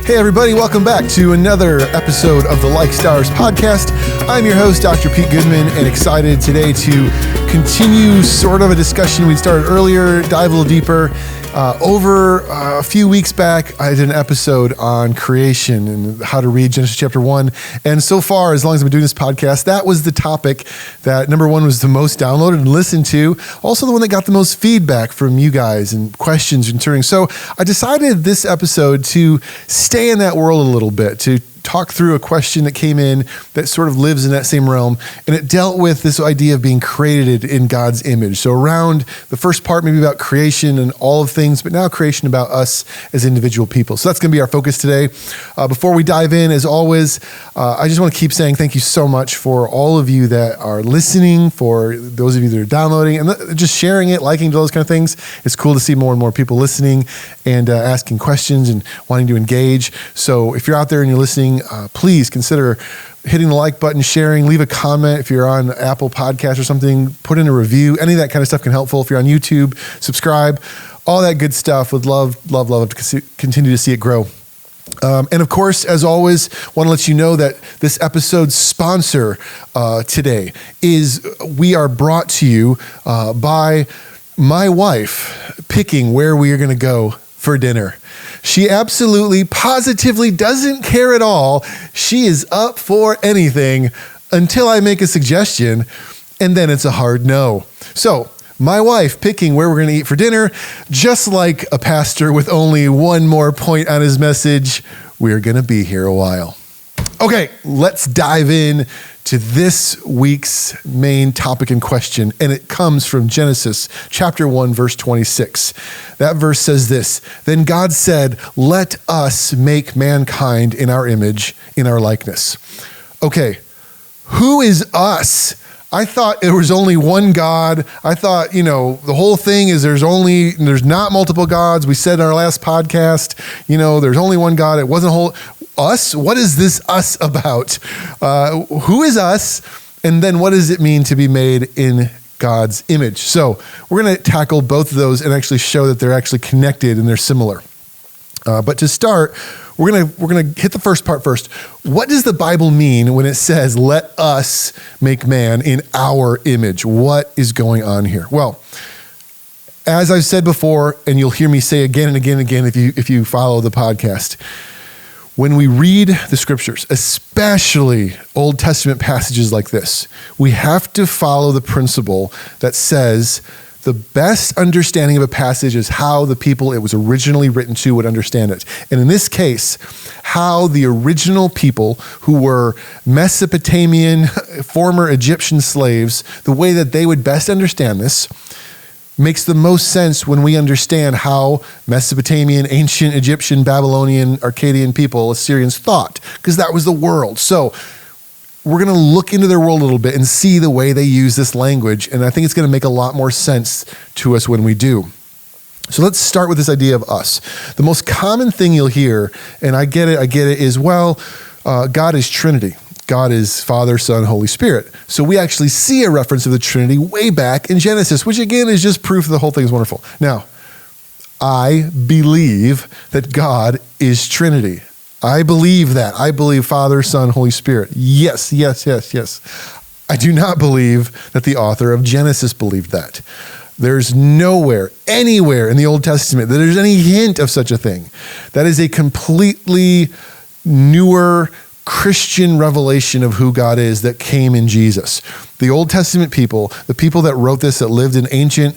Hey everybody, welcome back to another episode of the Like Stars podcast. I'm your host, Dr. Pete Goodman, and excited today to continue sort of a discussion we started earlier, dive a little deeper. Over a few weeks back, I did an episode on creation and how to read Genesis chapter 1. And so far, as long as I've been doing this podcast, that was the topic that, number one, was the most downloaded and listened to. Also the one that got the most feedback from you guys and questions concerning. So I decided this episode to stay in that world a little bit, to talk through a question that came in that sort of lives in that same realm. And it dealt with this idea of being created in God's image. So around the first part, maybe about creation and all of things, but now creation about us as individual people. So that's going to be our focus today. Before we dive in, as always, I just want to keep saying thank you so much for all of you that are listening, for those of you that are downloading and just sharing it, liking those kind of things. It's cool to see more and more people listening and asking questions and wanting to engage. So if you're out there and you're listening, please consider hitting the like button, sharing, leave a comment. If you're on Apple Podcasts or something, put in a review. Any of that kind of stuff can help. If you're on YouTube, subscribe, all that good stuff. Would love to continue to see it grow. And of course, as always, want to let you know that this episode's sponsor today is we are brought to you by my wife picking where we are going to go for dinner. She absolutely, positively doesn't care at all. She is up for anything until I make a suggestion, and then it's a hard no. So, my wife picking where we're going to eat for dinner, just like a pastor with only one more point on his message, we're going to be here a while. Okay, let's dive in to this week's main topic in question, and it comes from Genesis chapter 1, verse 26. That verse says this: "Then God said, 'Let us make mankind in our image, in our likeness.'" Okay, who is us? I thought there was only one God. I thought, the whole thing is there's not multiple gods. We said in our last podcast, there's only one God. It wasn't us. What is this us about? Who is us? And then what does it mean to be made in God's image? So we're going to tackle both of those and actually show that they're actually connected and they're similar. But to start, we're gonna hit the first part first. What does the Bible mean when it says, "Let us make man in our image"? What is going on here? Well, as I've said before, and you'll hear me say again and again and again if you follow the podcast, when we read the scriptures, especially Old Testament passages like this, we have to follow the principle that says the best understanding of a passage is how the people it was originally written to would understand it. And in this case, how the original people who were Mesopotamian, former Egyptian slaves, the way that they would best understand this makes the most sense when we understand how Mesopotamian, ancient Egyptian, Babylonian, Akkadian people, Assyrians thought, because that was the world. So we're going to look into their world a little bit and see the way they use this language. And I think it's going to make a lot more sense to us when we do. So let's start with this idea of us. The most common thing you'll hear, and I get it, is, God is Trinity. God is Father, Son, Holy Spirit. So we actually see a reference of the Trinity way back in Genesis, which again is just proof the whole thing is wonderful. Now, I believe that God is Trinity. I believe that. I believe Father, Son, Holy Spirit. Yes. I do not believe that the author of Genesis believed that. There's nowhere, anywhere in the Old Testament that there's any hint of such a thing. That is a completely newer Christian revelation of who God is that came in Jesus. The Old Testament people, the people that wrote this, that lived in ancient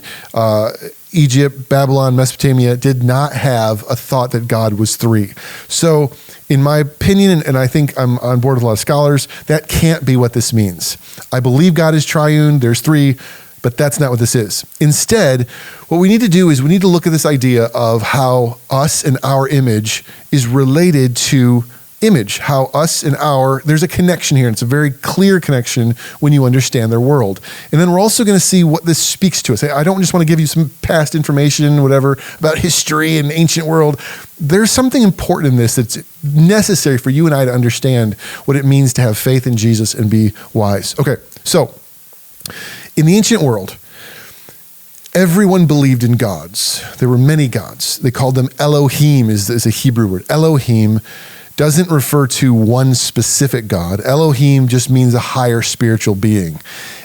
Egypt, Babylon, Mesopotamia, did not have a thought that God was three. So in my opinion, and I think I'm on board with a lot of scholars, that can't be what this means. I believe God is triune, there's three, but that's not what this is. Instead, what we need to do is we need to look at this idea of how us and our image is related to image, how us and there's a connection here. And it's a very clear connection when you understand their world. And then we're also going to see what this speaks to us. I don't just want to give you some past information, whatever, about history and ancient world. There's something important in this that's necessary for you and I to understand what it means to have faith in Jesus and be wise. Okay, so in the ancient world, Everyone believed in gods. There were many gods. They called them Elohim is a Hebrew word. Elohim doesn't refer to one specific God. Elohim just means a higher spiritual being.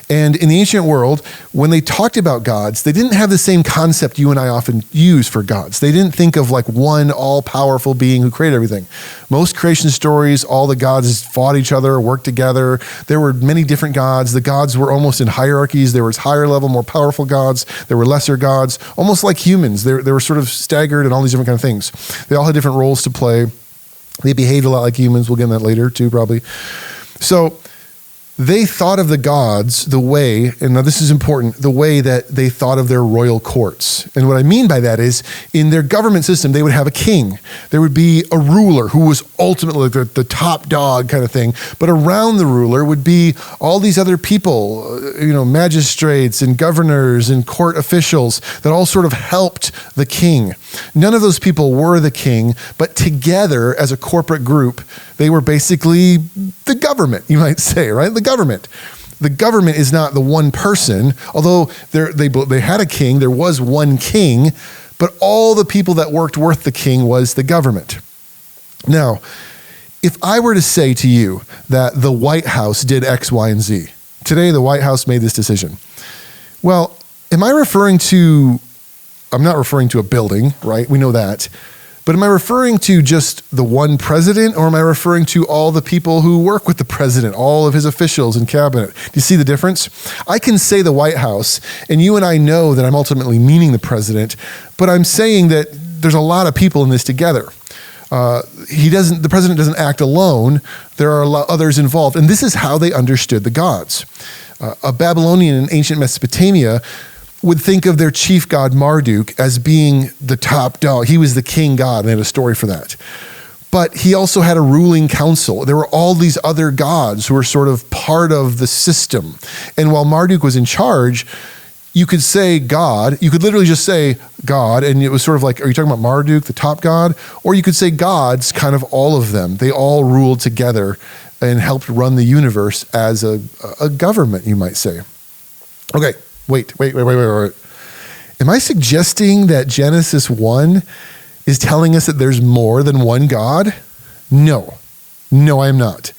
And in the ancient world, when they talked about gods, they didn't have the same concept you and I often use for gods. They didn't think of like one all-powerful being who created everything. Most creation stories, all the gods fought each other, worked together. There were many different gods. The gods were almost in hierarchies. There was higher level, more powerful gods. There were lesser gods, almost like humans. They were sort of staggered and all these different kind of things. They all had different roles to play. They behaved a lot like humans. We'll get into that later too, probably. So they thought of the gods the way, and now this is important, the way that they thought of their royal courts. And what I mean by that is, in their government system, they would have a king. There would be a ruler who was ultimately the top dog kind of thing. But around the ruler would be all these other people, magistrates and governors and court officials that all sort of helped the king. None of those people were the king, but together as a corporate group, they were basically the government, you might say, right? The government. The government is not the one person, although they had a king, there was one king, but all the people that worked with the king was the government. Now, if I were to say to you that the White House did X, Y, and Z, today the White House made this decision. Well, I'm not referring to a building, right? We know that. But am I referring to just the one president, or am I referring to all the people who work with the president, all of his officials and cabinet? Do you see the difference? I can say the White House, and you and I know that I'm ultimately meaning the president, but I'm saying that there's a lot of people in this together. The president doesn't act alone. There are others involved. And this is how they understood the gods. A Babylonian in ancient Mesopotamia would think of their chief god Marduk as being the top dog. He was the king god, and they had a story for that. But he also had a ruling council. There were all these other gods who were sort of part of the system. And while Marduk was in charge, you could say God, you could literally just say God, and it was sort of like, are you talking about Marduk, the top god? Or you could say gods, kind of all of them. They all ruled together and helped run the universe as a government, you might say. Okay. Wait. Am I suggesting that Genesis 1 is telling us that there's more than one God? No, I am not.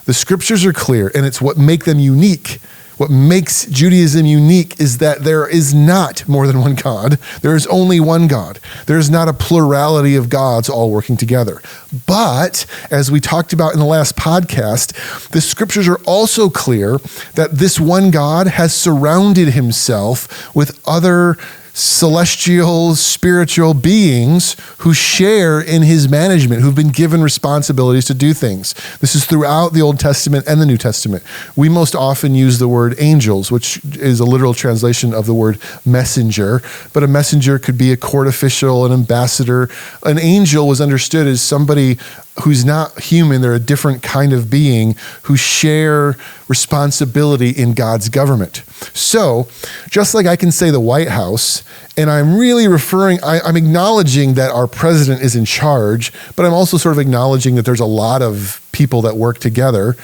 The scriptures are clear, and it's what make them unique. What makes Judaism unique is that there is not more than one God. There is only one God. There is not a plurality of gods all working together. But, as we talked about in the last podcast, the scriptures are also clear that this one God has surrounded himself with other celestial, spiritual beings who share in his management, who've been given responsibilities to do things. This is throughout the Old Testament and the New Testament. We most often use the word angels, which is a literal translation of the word messenger, but a messenger could be a court official, an ambassador. An angel was understood as somebody who's not human. They're a different kind of being who share responsibility in God's government. So, just like I can say the White House, and I'm really I'm acknowledging that our president is in charge, but I'm also sort of acknowledging that there's a lot of people that work together.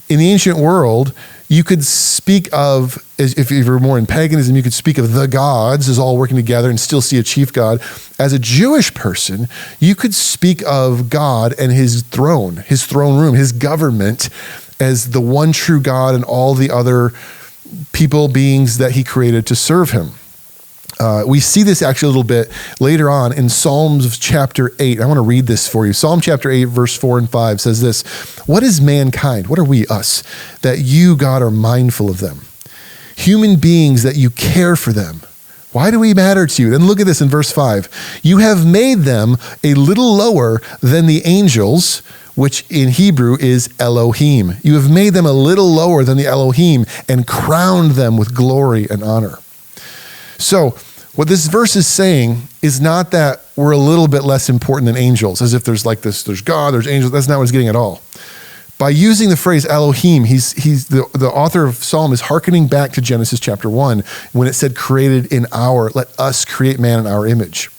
In the ancient world, you could speak of, if you're more in paganism, you could speak of the gods as all working together and still see a chief god. As a Jewish person, you could speak of God and his throne room, his government as the one true God and all the other people, beings that he created to serve him. We see this actually a little bit later on in Psalms chapter 8. I want to read this for you. Psalm chapter 8, verse 4 and 5 says this: "What is mankind? What are we, us, that you, God, are mindful of them? Human beings, that you care for them. Why do we matter to you?" Then look at this in verse 5. "You have made them a little lower than the angels," which in Hebrew is Elohim. "You have made them a little lower than the Elohim and crowned them with glory and honor." So what this verse is saying is not that we're a little bit less important than angels, as if there's God, there's angels. That's not what it's getting at all. By using the phrase Elohim, the author of Psalm is hearkening back to Genesis chapter 1 when it said let us create man in our image.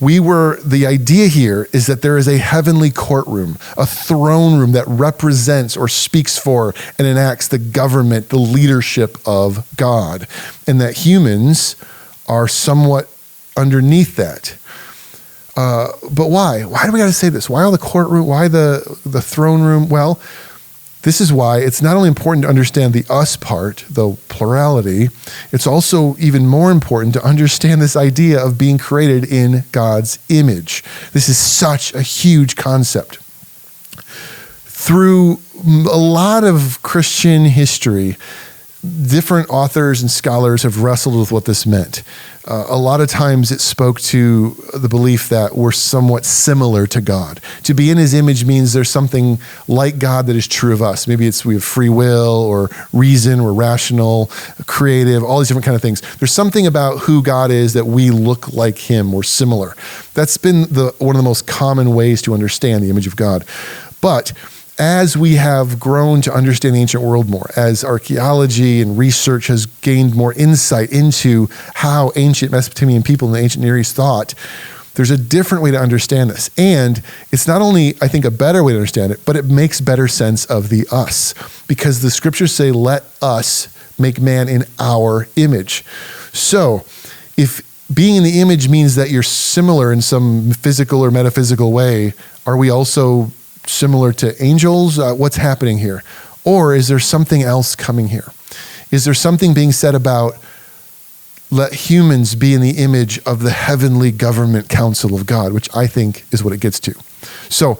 The idea here is that there is a heavenly courtroom, a throne room that represents or speaks for and enacts the government, the leadership of God, and that humans are somewhat underneath that. But why? Why do we got to say this? Why all the courtroom? Why the throne room? Well, this is why it's not only important to understand the us part, the plurality, it's also even more important to understand this idea of being created in God's image. This is such a huge concept. Through a lot of Christian history, different authors and scholars have wrestled with what this meant. A lot of times it spoke to the belief that we're somewhat similar to God. To be in his image means there's something like God that is true of us. Maybe we have free will or reason, we're rational, creative, all these different kind of things. There's something about who God is that we look like him, we're similar. That's been one of the most common ways to understand the image of God. But as we have grown to understand the ancient world more, as archaeology and research has gained more insight into how ancient Mesopotamian people in the ancient Near East thought, there's a different way to understand this. And it's not only, I think, a better way to understand it, but it makes better sense of the us. Because the scriptures say, let us make man in our image. So if being in the image means that you're similar in some physical or metaphysical way, are we also similar to angels? What's happening here? Or is there something else coming here? Is there something being said about let humans be in the image of the heavenly government council of God, which I think is what it gets to. So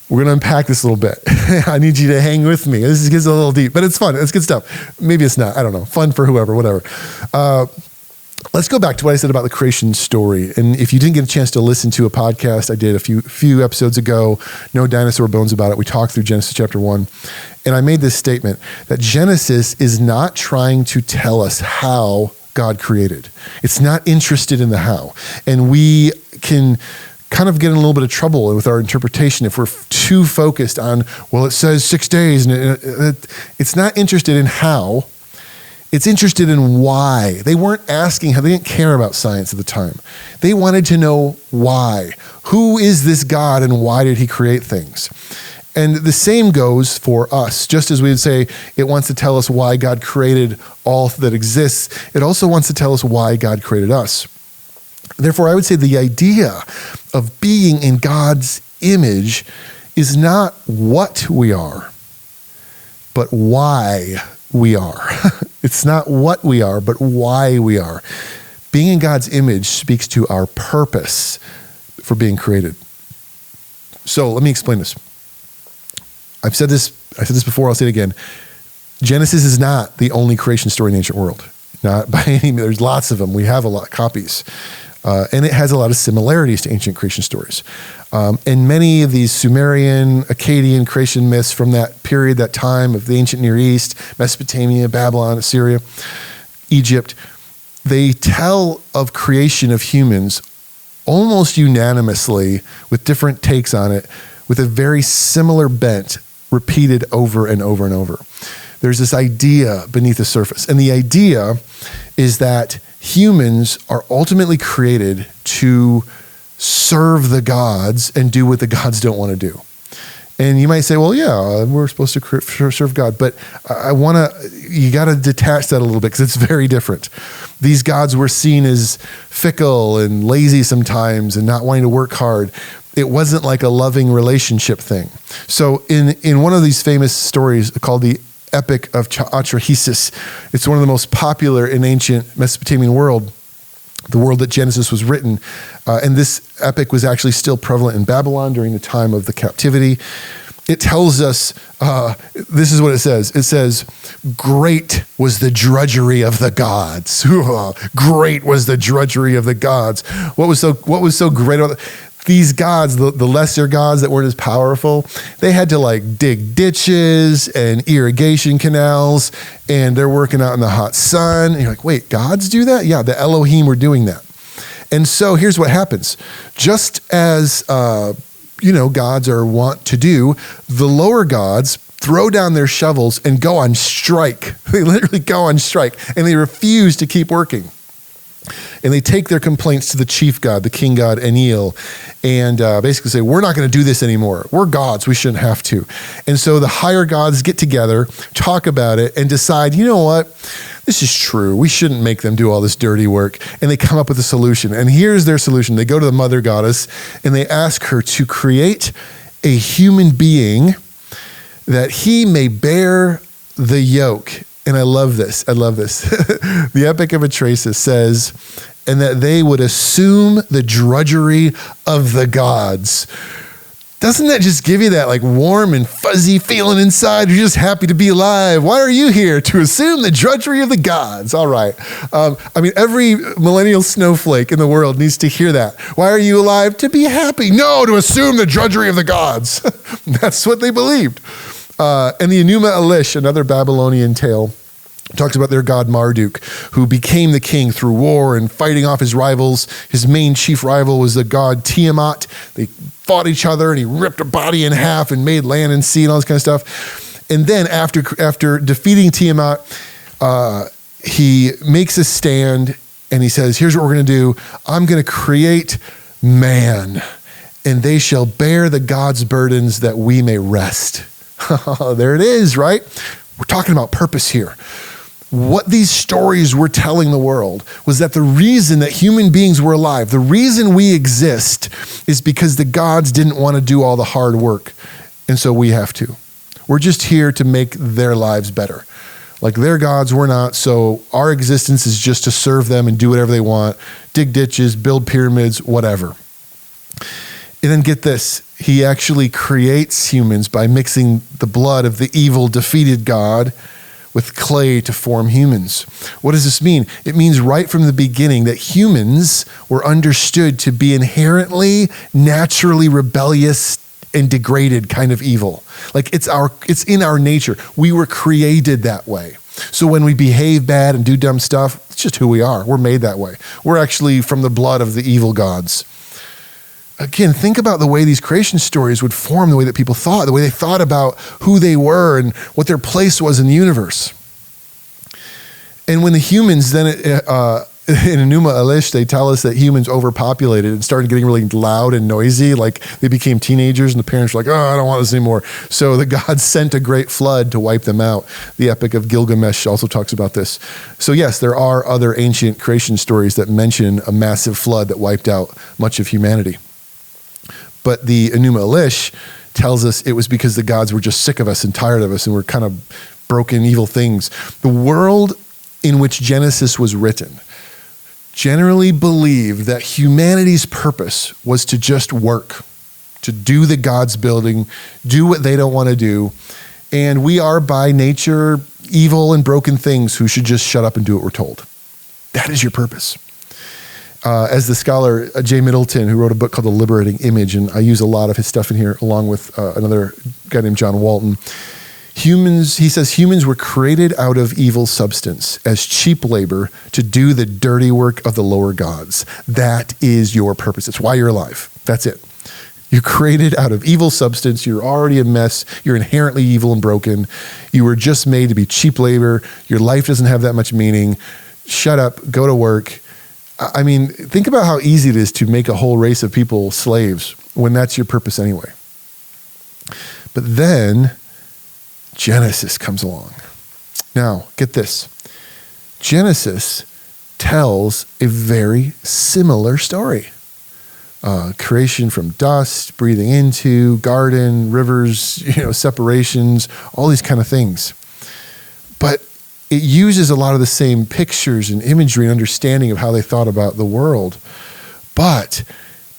we're going to unpack this a little bit. I need you to hang with me. This gets a little deep, but it's fun. It's good stuff. Maybe it's not. I don't know. Fun for whoever, whatever. Let's go back to what I said about the creation story. And if you didn't get a chance to listen to a podcast I did a few episodes ago, No Dinosaur Bones about it, we talked through Genesis chapter 1. And I made this statement that Genesis is not trying to tell us how God created. It's not interested in the how. And we can kind of get in a little bit of trouble with our interpretation if we're too focused on, well, it says 6 days. And it's not interested in how. It's interested in why. They weren't asking how, they didn't care about science at the time. They wanted to know why. Who is this God and why did he create things? And the same goes for us. Just as we would say it wants to tell us why God created all that exists, it also wants to tell us why God created us. Therefore, I would say the idea of being in God's image is not what we are, but why we are. It's not what we are, but why we are. Being in God's image speaks to our purpose for being created. So let me explain this. I said this before, I'll say it again. Genesis is not the only creation story in the ancient world. Not by any means. There's lots of them. We have a lot of copies. And it has a lot of similarities to ancient creation stories. And many of these Sumerian, Akkadian creation myths from that period, that time of the ancient Near East, Mesopotamia, Babylon, Assyria, Egypt, they tell of creation of humans almost unanimously with different takes on it, with a very similar bent repeated over and over and over. There's this idea beneath the surface. And the idea is that humans are ultimately created to serve the gods and do what the gods don't want to do. And you might say, well, yeah, we're supposed to serve God. But you got to detach that a little bit because it's very different. These gods were seen as fickle and lazy sometimes and not wanting to work hard. It wasn't like a loving relationship thing. So in one of these famous stories called the Epic of Atrahasis, it's one of the most popular in ancient Mesopotamian world, the world that Genesis was written. And this epic was actually still prevalent in Babylon during the time of the captivity. It tells us, this is what it says. It says, great was the drudgery of the gods. Great was the drudgery of the gods. What was so great about it? These gods, the lesser gods that weren't as powerful, they had to like dig ditches and irrigation canals, and they're working out in the hot sun. And you're like, wait, gods do that? Yeah, the Elohim were doing that. And so here's what happens. Just as, gods are wont to do, the lower gods throw down their shovels and go on strike. They literally go on strike, and they refuse to keep working. And they take their complaints to the chief god, the king god Enlil, and basically say, we're not going to do this anymore. We're gods. We shouldn't have to. And so the higher gods get together, talk about it, and decide, you know what? this is true. We shouldn't make them do all this dirty work. And they come up with a solution. And here's their solution. They go to the mother goddess and they ask her to create a human being that he may bear the yoke. And I love this. The Epic of Atrasis says, and that they would assume the drudgery of the gods. Doesn't that just give you that like warm and fuzzy feeling inside? You're just happy to be alive. Why are you here? To assume the drudgery of the gods. All right. Every millennial snowflake in the world needs to hear that. Why are you alive? To be happy. No, to assume the drudgery of the gods. That's what they believed. And the Enuma Elish, another Babylonian tale, talks about their god Marduk, who became the king through war and fighting off his rivals. His main chief rival was the god Tiamat. They fought each other, and he ripped her body in half and made land and sea and all this kind of stuff. And then after defeating Tiamat, he makes a stand, and he says, here's what we're going to do. I'm going to create man, and they shall bear the gods' burdens that we may rest. There it is, right? We're talking about purpose here. What these stories were telling the world was that the reason that human beings were alive, the reason we exist, is because the gods didn't want to do all the hard work. And so we have to. We're just here to make their lives better. Like their gods, we're not. So our existence is just to serve them and do whatever they want, dig ditches, build pyramids, whatever. And then get this, he actually creates humans by mixing the blood of the evil, defeated god with clay to form humans. What does this mean? It means right from the beginning that humans were understood to be inherently, naturally rebellious and degraded kind of evil. Like it's in our nature. We were created that way. So when we behave bad and do dumb stuff, it's just who we are. We're made that way. We're actually from the blood of the evil gods. Again, think about the way these creation stories would form the way that people thought, the way they thought about who they were and what their place was in the universe. And when the humans then, in Enuma Elish, they tell us that humans overpopulated and started getting really loud and noisy, like they became teenagers and the parents were like, oh, I don't want this anymore. So the gods sent a great flood to wipe them out. The Epic of Gilgamesh also talks about this. So yes, there are other ancient creation stories that mention a massive flood that wiped out much of humanity. But the Enuma Elish tells us it was because the gods were just sick of us and tired of us and were kind of broken, evil things. The world in which Genesis was written generally believed that humanity's purpose was to just work, to do the God's building, do what they don't want to do. And we are by nature evil and broken things who should just shut up and do what we're told. That is your purpose. As the scholar Jay Middleton, who wrote a book called The Liberating Image, and I use a lot of his stuff in here along with another guy named John Walton. He says humans were created out of evil substance as cheap labor to do the dirty work of the lower gods. That is your purpose. It's why you're alive. That's it. You're created out of evil substance. You're already a mess. You're inherently evil and broken. You were just made to be cheap labor. Your life doesn't have that much meaning. Shut up, go to work. I mean, think about how easy it is to make a whole race of people slaves when that's your purpose anyway. But then Genesis comes along. Now, get this. Genesis tells a very similar story. Creation from dust, breathing into, garden, rivers, separations, all these kind of things. But it uses a lot of the same pictures and imagery and understanding of how they thought about the world. But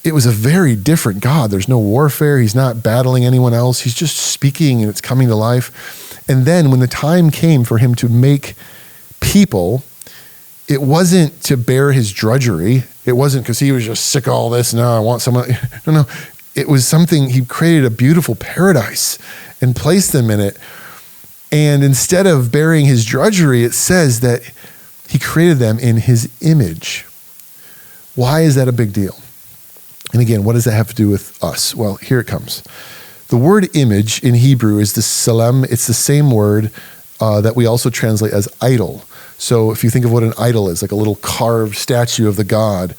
it was a very different God. There's no warfare. He's not battling anyone else. He's just speaking and it's coming to life. And then when the time came for him to make people, it wasn't to bear his drudgery. It wasn't because he was just sick of all this. No, I want someone. No. It was something, he created a beautiful paradise and placed them in it. And instead of bearing his drudgery, it says that he created them in his image. Why is that a big deal? And again, what does that have to do with us? Well, here it comes. The word image in Hebrew is the selem. It's the same word that we also translate as idol. So if you think of what an idol is, like a little carved statue of the god,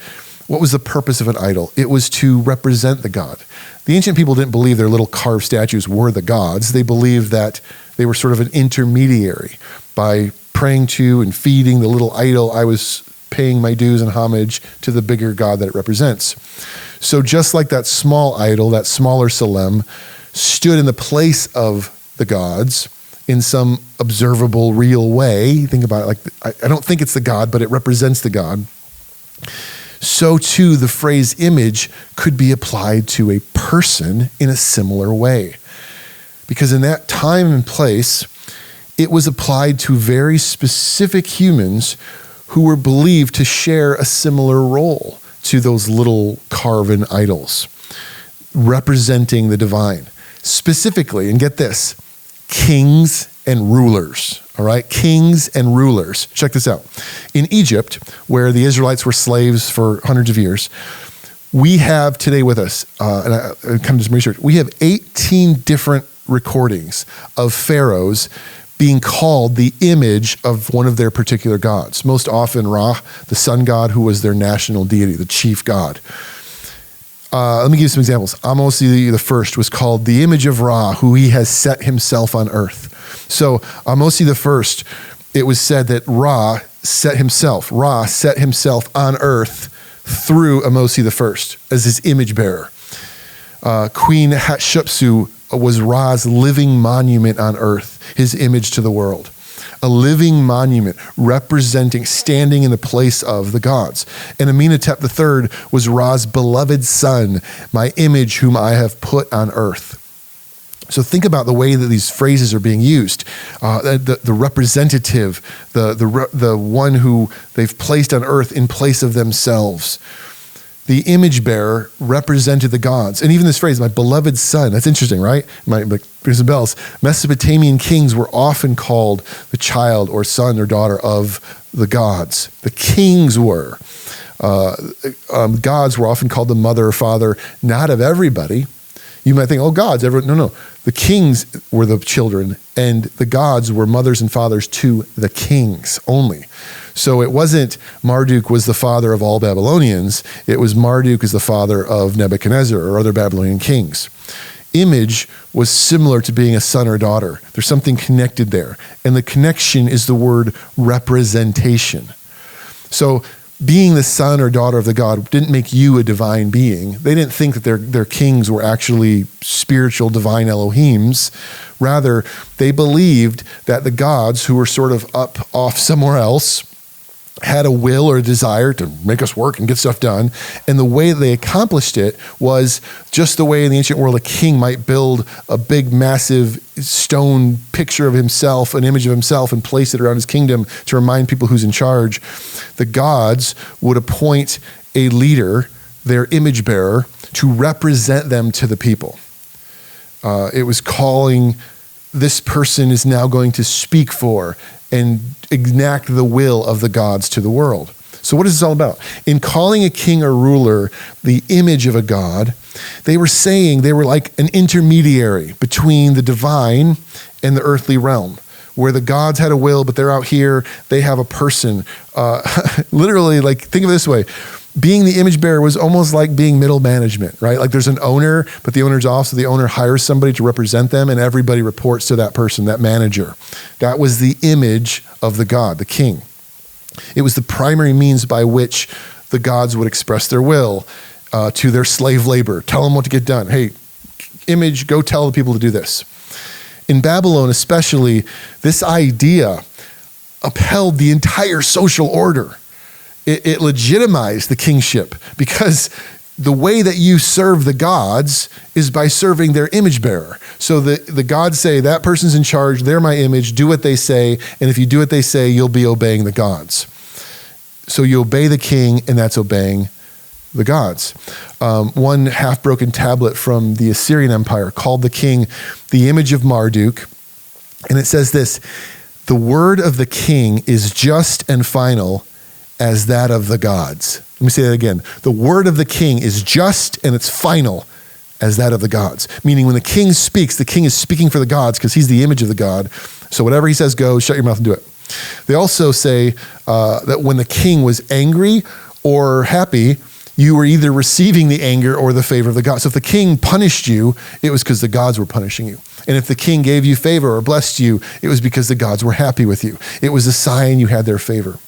what was the purpose of an idol? It was to represent the god. The ancient people didn't believe their little carved statues were the gods. They believed that they were sort of an intermediary by praying to and feeding the little idol, I was paying my dues and homage to the bigger God that it represents. So just like that small idol, that smaller Salem, stood in the place of the gods in some observable, real way. Think about it, like, I don't think it's the God, but it represents the God. So too, the phrase image could be applied to a person in a similar way. Because in that time and place, it was applied to very specific humans who were believed to share a similar role to those little carven idols, representing the divine. Specifically, and get this, kings and rulers, all right? Kings and rulers. Check this out. In Egypt, where the Israelites were slaves for hundreds of years, we have today with us, and I come to some research, we have 18 different recordings of pharaohs being called the image of one of their particular gods. Most often Ra, the sun god, who was their national deity, the chief god. Let me give you some examples. Amosi the first was called the image of Ra, who he has set himself on earth. So Amosi the first, it was said that Ra set himself on earth through Amosi the first as his image bearer. Queen Hatshepsut was Ra's living monument on earth, his image to the world. A living monument representing, standing in the place of the gods. And Amenhotep III was Ra's beloved son, my image whom I have put on earth. So think about the way that these phrases are being used. The representative, the one who they've placed on earth in place of themselves. The image bearer represented the gods. And even this phrase, my beloved son, that's interesting, right? Here's some bells. Mesopotamian kings were often called the child or son or daughter of the gods. The kings were. Gods were often called the mother or father, not of everybody. You might think, oh, gods, everyone. No. The kings were the children, and the gods were mothers and fathers to the kings only. So it wasn't Marduk was the father of all Babylonians. It was Marduk is the father of Nebuchadnezzar or other Babylonian kings. Image was similar to being a son or daughter. There's something connected there. And the connection is the word representation. So being the son or daughter of the God didn't make you a divine being. They didn't think that their kings were actually spiritual divine Elohims. Rather, they believed that the gods, who were sort of up off somewhere else, had a will or a desire to make us work and get stuff done. And the way they accomplished it was just the way in the ancient world a king might build a big, massive stone picture of himself, an image of himself, and place it around his kingdom to remind people who's in charge. The gods would appoint a leader, their image bearer, to represent them to the people. It was calling, this person is now going to speak for and enact the will of the gods to the world. So what is this all about? In calling a king or ruler the image of a god, they were saying they were like an intermediary between the divine and the earthly realm, where the gods had a will, but they're out here, they have a person. Literally, like, think of it this way. Being the image bearer was almost like being middle management, right? Like there's an owner, but the owner's off, so the owner hires somebody to represent them, and everybody reports to that person, that manager. That was the image of the god, the king. It was the primary means by which the gods would express their will to their slave labor. Tell them what to get done. Hey, image, go tell the people to do this. In Babylon especially, this idea upheld the entire social order. It legitimized the kingship, because the way that you serve the gods is by serving their image bearer. So the gods say, that person's in charge, they're my image, do what they say, and if you do what they say, you'll be obeying the gods. So you obey the king, and that's obeying the gods. One half-broken tablet from the Assyrian Empire called the king the image of Marduk, and it says this: the word of the king is just and final as that of the gods. Let me say that again. The word of the king is just and it's final as that of the gods. Meaning when the king speaks, the king is speaking for the gods because he's the image of the god. So whatever he says goes, shut your mouth and do it. They also say that when the king was angry or happy, you were either receiving the anger or the favor of the gods. So if the king punished you, it was because the gods were punishing you. And if the king gave you favor or blessed you, it was because the gods were happy with you. It was a sign you had their favor.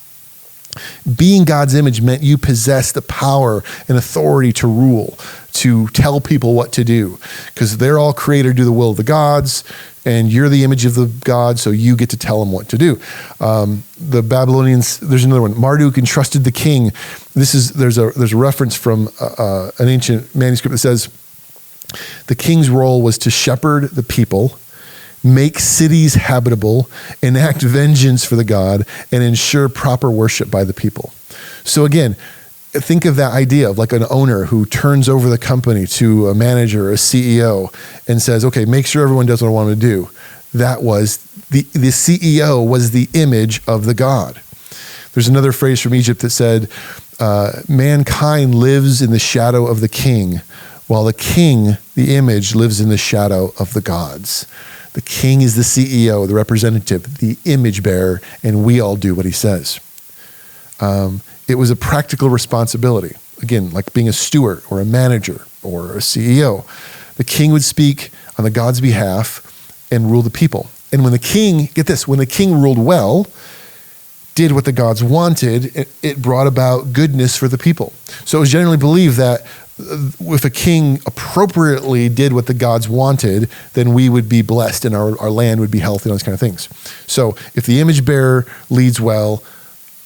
Being God's image meant you possess the power and authority to rule, to tell people what to do, because they're all created to do the will of the gods, and you're the image of the God, so you get to tell them what to do. The Babylonians, there's another one. Marduk entrusted the king. There's a reference from an ancient manuscript that says the king's role was to shepherd the people, make cities habitable, enact vengeance for the God, and ensure proper worship by the people. So again, think of that idea of like an owner who turns over the company to a manager, a CEO, and says, okay, make sure everyone does what I want them to do. That was, the CEO was the image of the God. There's another phrase from Egypt that said, mankind lives in the shadow of the king, while the king, the image, lives in the shadow of the gods. The king is the CEO, the representative, the image bearer, and we all do what he says. It was a practical responsibility. Again, like being a steward or a manager or a CEO. The king would speak on the God's behalf and rule the people. And when the king, get this, when the king ruled well, did what the gods wanted, it brought about goodness for the people. So it was generally believed that if a king appropriately did what the gods wanted, then we would be blessed and our land would be healthy and all those kind of things. So if the image bearer leads well,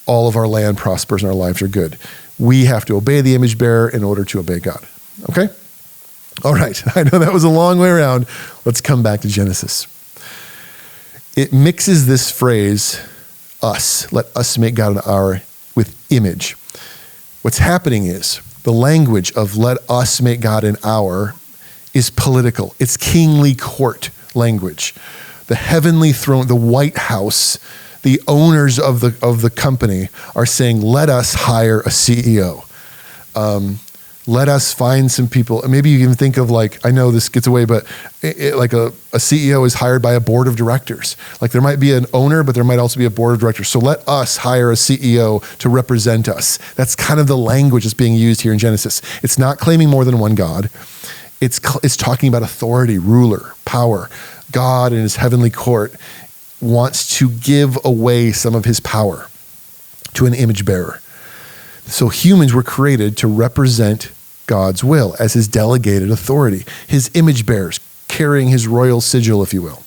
all of our land prospers and our lives are good. We have to obey the image bearer in order to obey God. Okay? All right. I know that was a long way around. Let's come back to Genesis. It mixes this phrase, us, let us make God in our, with image. What's happening is the language of let us make God in our is political. It's kingly court language. The heavenly throne, the White House, the owners of the company are saying, let us hire a CEO. Let us find some people. Maybe you can think of like, I know this gets away, but like a CEO is hired by a board of directors. Like there might be an owner, but there might also be a board of directors. So let us hire a CEO to represent us. That's kind of the language that's being used here in Genesis. It's not claiming more than one God. It's talking about authority, ruler, power. God in his heavenly court wants to give away some of his power to an image bearer. So humans were created to represent God's will as his delegated authority, his image bearers, carrying his royal sigil, if you will.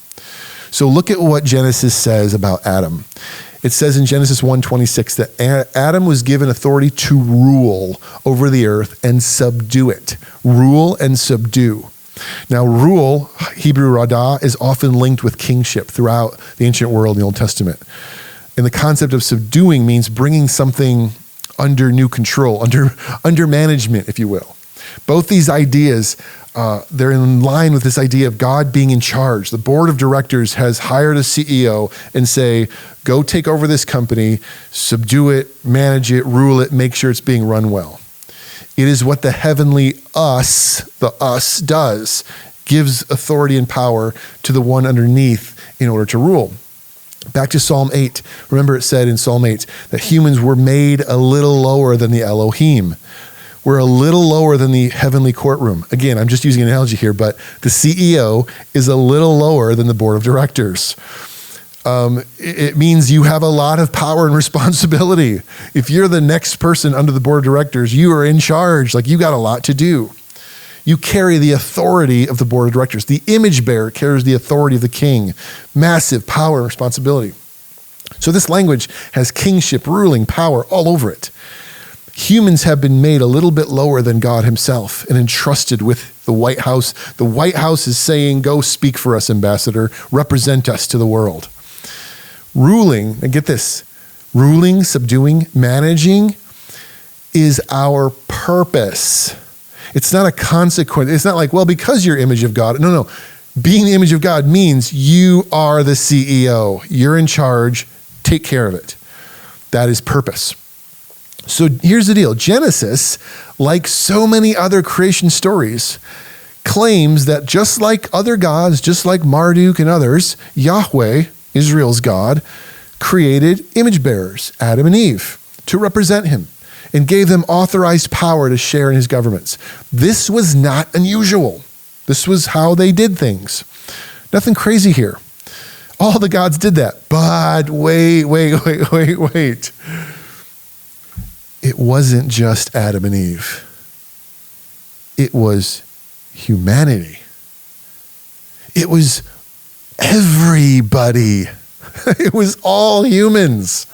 So look at what Genesis says about Adam. It says in Genesis 1:26 that Adam was given authority to rule over the earth and subdue it. Rule and subdue. Now, rule, Hebrew radah, is often linked with kingship throughout the ancient world in the Old Testament. And the concept of subduing means bringing something under new control, under management, if you will. Both these ideas, they're in line with this idea of God being in charge. The board of directors has hired a CEO and say, go take over this company, subdue it, manage it, rule it, make sure it's being run well. It is what the heavenly us, the us does, gives authority and power to the one underneath in order to rule. Back to Psalm 8. Remember it said in Psalm 8 that humans were made a little lower than the Elohim. We're a little lower than the heavenly courtroom. Again, I'm just using an analogy here, but the CEO is a little lower than the board of directors. It means you have a lot of power and responsibility. If you're the next person under the board of directors, you are in charge. Like you got a lot to do. You carry the authority of the board of directors. The image bearer carries the authority of the king. Massive power and responsibility. So this language has kingship, ruling, power all over it. Humans have been made a little bit lower than God himself and entrusted with the White House. The White House is saying, go speak for us, ambassador. Represent us to the world. Ruling, and get this, ruling, subduing, managing is our purpose. It's not a consequence. It's not like, well, because you're image of God. No. Being the image of God means you are the CEO. You're in charge. Take care of it. That is purpose. So here's the deal. Genesis, like so many other creation stories, claims that just like other gods, just like Marduk and others, Yahweh, Israel's God, created image bearers, Adam and Eve, to represent him. and gave them authorized power to share in his governments. This was not unusual. This was how they did things. Nothing crazy here. All the gods did that. But wait. It wasn't just Adam and Eve. It was humanity. It was everybody. It was all humans.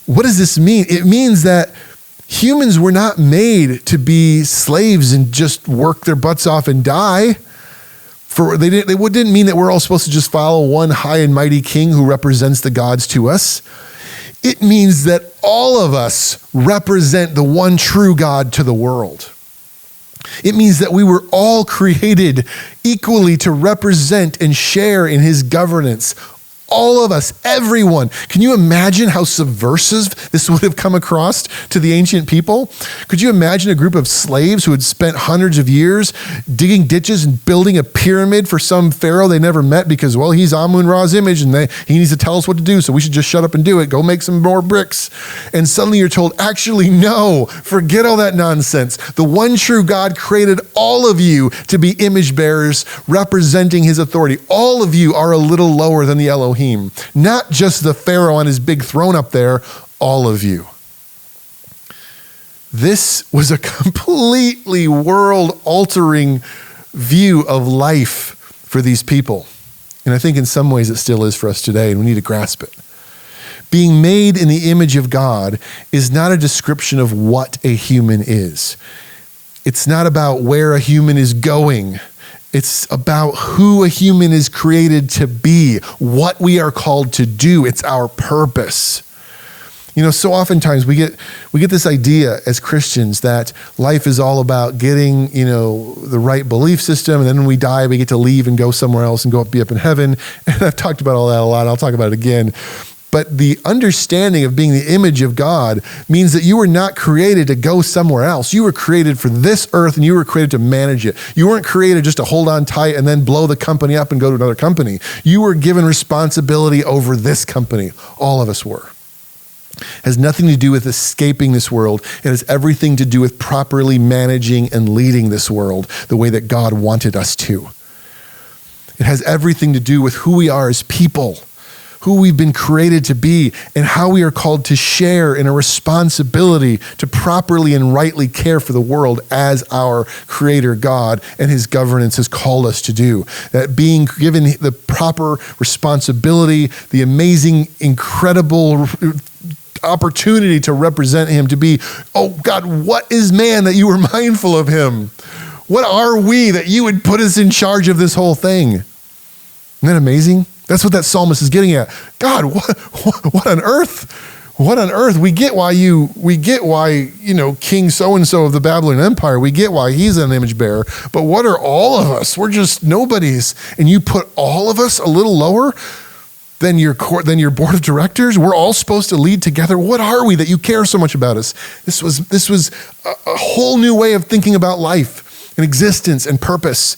What does this mean? It means that humans were not made to be slaves and just work their butts off and die. They didn't mean that we're all supposed to just follow one high and mighty king who represents the gods to us. It means that all of us represent the one true God to the world. It means that we were all created equally to represent and share in his governance. All of us, everyone. Can you imagine how subversive this would have come across to the ancient people? Could you imagine a group of slaves who had spent hundreds of years digging ditches and building a pyramid for some pharaoh they never met because, well, he's Amun-Ra's image and he needs to tell us what to do, so we should just shut up and do it. Go make some more bricks. And suddenly you're told, actually, no, forget all that nonsense. The one true God created all of you to be image bearers representing his authority. All of you are a little lower than the Elohim. Not just the Pharaoh on his big throne up there, all of you. This was a completely world-altering view of life for these people. And I think in some ways it still is for us today, and we need to grasp it. Being made in the image of God is not a description of what a human is. It's not about where a human is going. It's about who a human is created to be, what we are called to do. It's our purpose. You know, so oftentimes we get this idea as Christians that life is all about getting, the right belief system, and then when we die, we get to leave and go somewhere else and be up in heaven. And I've talked about all that a lot. I'll talk about it again. But the understanding of being the image of God means that you were not created to go somewhere else. You were created for this earth, and you were created to manage it. You weren't created just to hold on tight and then blow the company up and go to another company. You were given responsibility over this company. All of us were. It has nothing to do with escaping this world. It has everything to do with properly managing and leading this world the way that God wanted us to. It has everything to do with who we are as people, who we've been created to be, and how we are called to share in a responsibility to properly and rightly care for the world as our Creator God and his governance has called us to do. That being given the proper responsibility, the amazing, incredible opportunity to represent him, to be, oh God, what is man that you were mindful of him? What are we that you would put us in charge of this whole thing? Isn't that amazing? That's what that psalmist is getting at. God, what on earth? What on earth? We get why King so-and-so of the Babylonian Empire, we get why he's an image bearer, but what are all of us? We're just nobodies. And you put all of us a little lower than your board of directors? We're all supposed to lead together. What are we that you care so much about us? This was a whole new way of thinking about life and existence and purpose.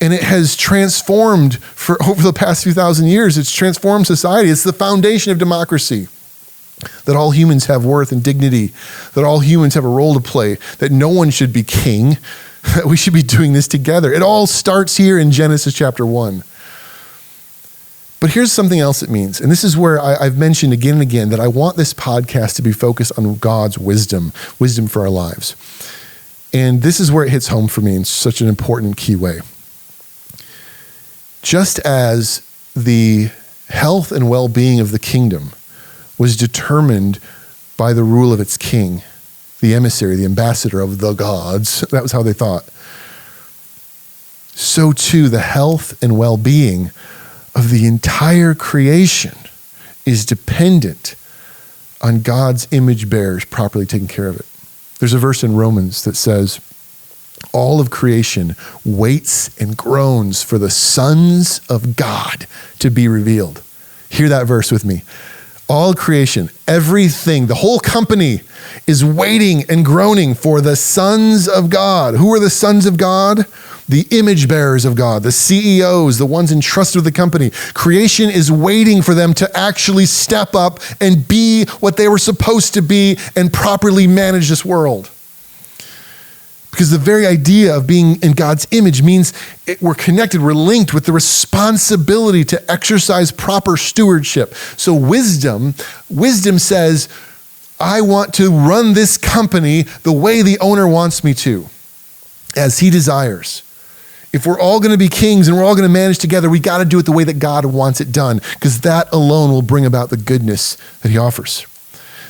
And it has transformed over the past few thousand years. It's transformed society. It's the foundation of democracy. That all humans have worth and dignity. That all humans have a role to play. That no one should be king. That we should be doing this together. It all starts here in Genesis chapter 1. But here's something else it means. And this is where I've mentioned again and again that I want this podcast to be focused on God's wisdom for our lives. And this is where it hits home for me in such an important key way. Just as the health and well-being of the kingdom was determined by the rule of its king, the emissary, the ambassador of the gods, that was how they thought, so too the health and well-being of the entire creation is dependent on God's image bearers properly taking care of it. There's a verse in Romans that says, all of creation waits and groans for the sons of God to be revealed. Hear that verse with me. All creation, everything, the whole company is waiting and groaning for the sons of God. Who are the sons of God? The image bearers of God, the CEOs, the ones entrusted with the company. Creation is waiting for them to actually step up and be what they were supposed to be and properly manage this world. Because the very idea of being in God's image means we're connected, we're linked with the responsibility to exercise proper stewardship. So wisdom says, I want to run this company the way the owner wants me to, as he desires. If we're all going to be kings and we're all going to manage together, we got to do it the way that God wants it done, because that alone will bring about the goodness that he offers.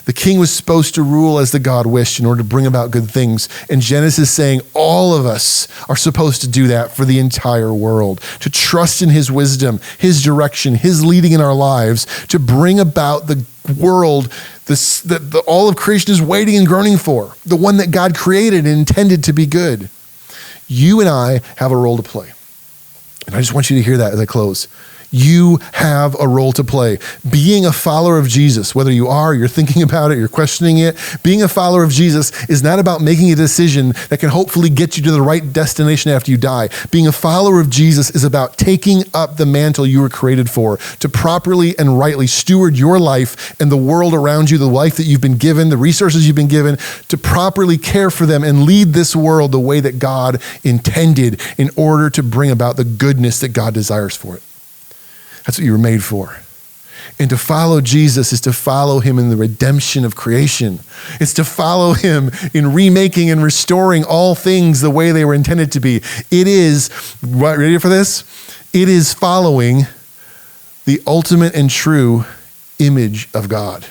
The king was supposed to rule as the God wished in order to bring about good things. And Genesis is saying all of us are supposed to do that for the entire world, to trust in his wisdom, his direction, his leading in our lives, to bring about the world that all of creation is waiting and groaning for, the one that God created and intended to be good. You and I have a role to play. And I just want you to hear that as I close. You have a role to play. Being a follower of Jesus, whether you're thinking about it, you're questioning it, being a follower of Jesus is not about making a decision that can hopefully get you to the right destination after you die. Being a follower of Jesus is about taking up the mantle you were created for, to properly and rightly steward your life and the world around you, the life that you've been given, the resources you've been given, to properly care for them and lead this world the way that God intended in order to bring about the goodness that God desires for it. That's what you were made for. And to follow Jesus is to follow him in the redemption of creation. It's to follow him in remaking and restoring all things the way they were intended to be. It is, ready for this? It is following the ultimate and true image of God.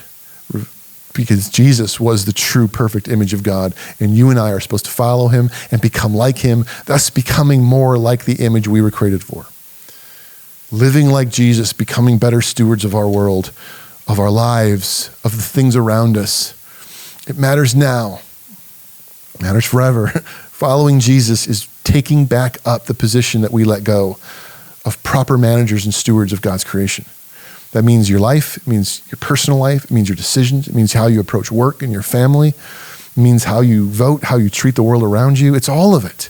Because Jesus was the true perfect image of God, and you and I are supposed to follow him and become like him, thus becoming more like the image we were created for. Living like Jesus, becoming better stewards of our world, of our lives, of the things around us. It matters now. It matters forever. Following Jesus is taking back up the position that we let go of proper managers and stewards of God's creation. That means your life, it means your personal life, it means your decisions, it means how you approach work and your family, it means how you vote, how you treat the world around you. It's all of it.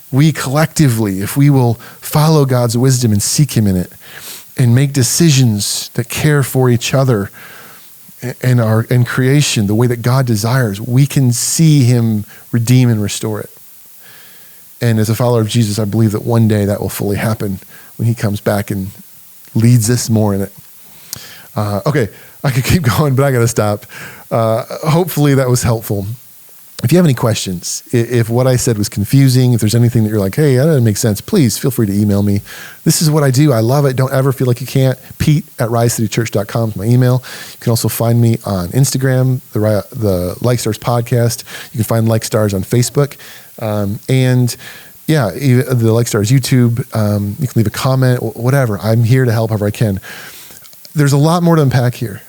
We collectively, if we will follow God's wisdom and seek him in it and make decisions that care for each other and creation the way that God desires, we can see him redeem and restore it. And as a follower of Jesus, I believe that one day that will fully happen when he comes back and leads us more in it. Okay, I could keep going, but I got to stop. Hopefully that was helpful. If you have any questions, if what I said was confusing, if there's anything that you're like, hey, that doesn't make sense, please feel free to email me. This is what I do. I love it. Don't ever feel like you can't. Pete@risecitychurch.com is my email. You can also find me on Instagram, the Like Stars podcast. You can find Like Stars on Facebook. The Like Stars YouTube. You can leave a comment, whatever. I'm here to help however I can. There's a lot more to unpack here.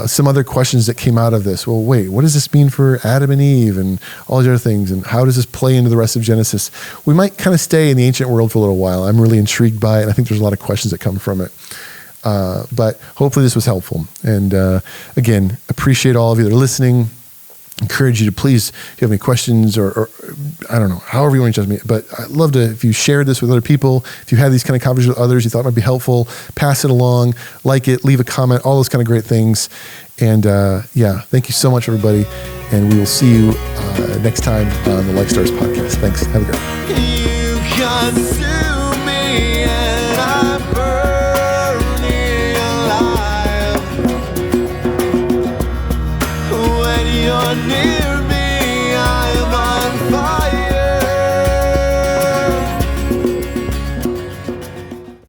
Some other questions that came out of this. Well, wait, what does this mean for Adam and Eve and all these other things? And how does this play into the rest of Genesis? We might kind of stay in the ancient world for a little while. I'm really intrigued by it, and I think there's a lot of questions that come from it. But hopefully this was helpful. And again, appreciate all of you that are listening. Encourage you to please, if you have any questions or I don't know, however you want to judge me, but I'd love to, if you shared this with other people, if you had these kind of conversations with others you thought might be helpful, pass it along, like it, leave a comment, all those kind of great things. And thank you so much, everybody. And we will see you next time on the Like Stars podcast. Thanks. Have a great one.